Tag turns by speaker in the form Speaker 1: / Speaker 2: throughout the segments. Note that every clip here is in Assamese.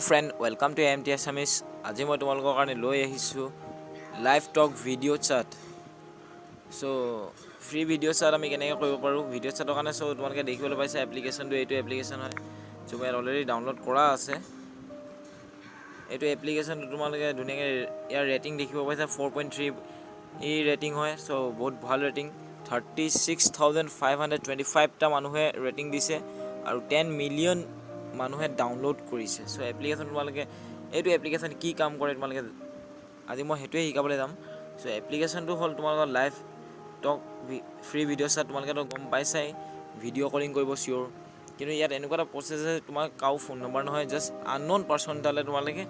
Speaker 1: friend, welcome to MT Assamese. আজি মই তোমালোকৰ কাৰণে লৈ আহিছো লাইভ টক video chat. So free video chat আমি কেনেকৈ কৰিব পাৰো ভিডিও chatৰ কাৰণে সো তোমালোকে দেখিবলৈ পাইছা এপ্লিকেশনটো এইটো এপ্লিকেশন হয় সো মই অলৰেডি ডাউনলোড কৰা আছে এইটো এপ্লিকেশনটো তোমালোকে ধুনীয়াকৈ ইয়াৰ ৰেটিং দেখিব পাইছা 4.3 এই ৰেটিং হয় সো বহুত ভাল ৰেটিং 36525 টা মানুহে ৰেটিং দিছে আৰু 10 মিলিয়ন মানুহে ডাউনলোড কৰিছে সো এপ্লিকেশন তোমালোকে এইটো এপ্লিকেশন কি কাম কৰে তোমালোকে আজি মই হেতুৱে শিকাবলৈ যাম সো এপ্লিকেশনটো হল তোমালোকৰ লাইভ টক ফ্ৰী ভিডিও chat তোমালোকে তো গম পাইছাই ভিডিও কলিং কৰিব সিওৰ কিন্তু ইয়াত এনেকুৱা এটা প্ৰসেস আছে তোমাৰ কাউ ফোন নম্বৰ নহয় জাস্ট আননোন পাৰসন তালে তোমালোকে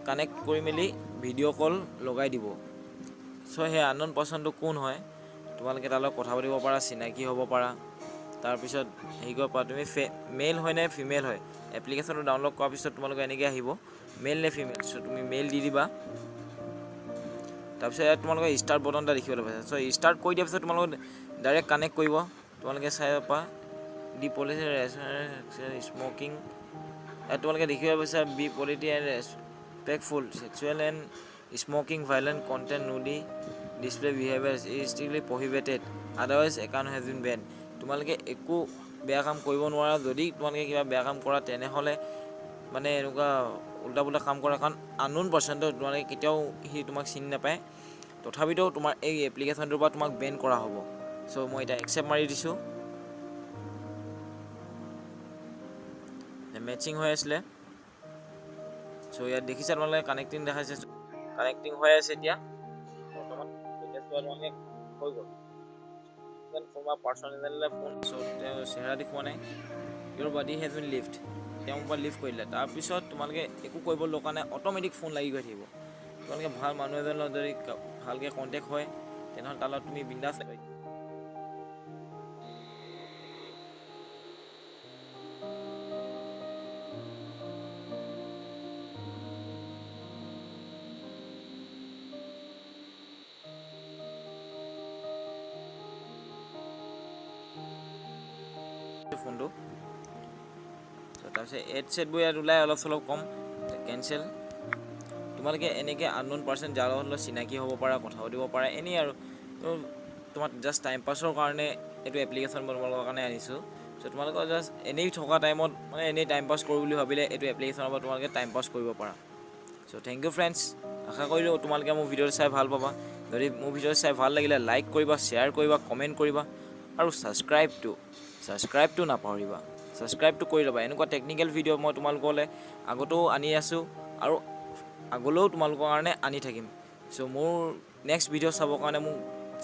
Speaker 1: কানেক্ট কৰি মেলি ভিডিও কল লগাই দিব সো হে আননোন পাৰসনটো কোন হয় তোমালোকে তালৈ কথা পাতিব পাৰা চিনাকি হ'ব পাৰা তাৰ পিছত হেইগো পা তুমি মেল হয় নে ফিমেল হয় এপ্লিকেশনটো ডাউনলোড কৰাৰ পিছত তোমালোকে এনেকৈ আহিব মেল নে ফিমেল সো তুমি মেল দি দিবা তাৰ পিছত তোমালোকে ষ্টাৰ্ট বটনটা দেখিবলৈ পাইছা সো ষ্টাৰ্ট কৰি দিয়াৰ পিছত তোমালোকে ডাইৰেক্ট কানেক্ট কৰিব তোমালোকে চাই পা দি পলিচি স্মোকিং তোমালোকে দেখিবলৈ পাইছা be polite and respectful sexual and smoking violent content nudity display behaviour is strictly prohibited otherwise account has been banned তোমালোকে একো বেয়া কাম কৰিব নোৱাৰা যদি তোমালোকে কিবা বেয়া কাম কৰা তেনেহলে মানে এনেকুৱা উল্টা পুল্টা কাম কৰা কাৰণ আননোন পাৰসনটো তোমালোকে কেতিয়াও হি তোমাক চিনি নাপায় তথাপিতো তোমাৰ এই এপ্লিকেশনটোৰ পৰা তোমাক বেন কৰা হ'ব সো মই এটা একসেপ্ট মাৰি দিছো মেচিং হৈ আছিল সো ইয়াত দেখিছা তোমালোকে কানেক্টিং দেখাইছে কানেক্টিং হৈ আছে এতিয়া বৰ্তমান এতিয়া তোমালোকে হৈ গ'ল from a personal phone so চেহাৰা দেখুৱা নাই your body has been lift তেওঁ পৰা লিফ্ট কৰিলে তাৰ পিছত তোমালোকে একো কৰিব লগা নাই অটোমেটিক ফোন লাগি গৈ থাকিব তোমালোকে ভাল মানুহ এজনৰ যদি ভালকে কন্টাক্ট হয় তেনেহলে তালত তুমি বিন্দাস লাগি ফোনটো তাৰপিছত এড সেট বই ইয়াত ওলাই অলপ চলপ কম কেনসেল তোমালোকে এনেকৈ আননোন পাৰসন যাৰ লগত চিনাকি হ'ব পাৰা কথা পাতিব পাৰা এনেই আৰু তোমাৰ জাস্ট টাইম পাছৰ কাৰণে এইটো এপ্লিকেশন বনোৱাৰ কাৰণে আনিছো সো তোমালোকৰ জাস্ট এনেই থকা টাইমত মানে এনেই টাইম পাছ কৰোঁ বুলি ভাবিলে এইটো এপ্লিকেশনৰ পৰা তোমালোকে টাইম পাছ কৰিব পাৰা সো থ্যাংক ইউ ফ্ৰেন্ডছ আশা কৰিলোঁ তোমালোকে মোৰ ভিডিঅ' চাই ভাল পাবা যদি মোৰ ভিডিঅ' চাই ভাল লাগিলে লাইক কৰিবা শ্বেয়াৰ কৰিবা কমেণ্ট কৰিবা আৰু ছাবস্ক্ৰাইবটো নাপাহৰিবা ছাবস্ক্ৰাইবটো কৰি ল'বা এনেকুৱা টেকনিক্যাল ভিডিঅ' মই তোমালোকলৈ আগতেও আনি আছো আৰু আগলৈও তোমালোকৰ কাৰণে আনি থাকিম সো মোৰ নেক্সট ভিডিঅ' চাবৰ কাৰণে মোক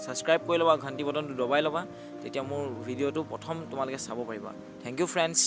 Speaker 1: ছাবস্ক্ৰাইব কৰি ল'বা ঘণ্টি বটনটো দবাই ল'বা তেতিয়া মোৰ ভিডিঅ'টো প্ৰথম তোমালোকে চাব পাৰিবা থ্যাংক ইউ ফ্ৰেন্ডছ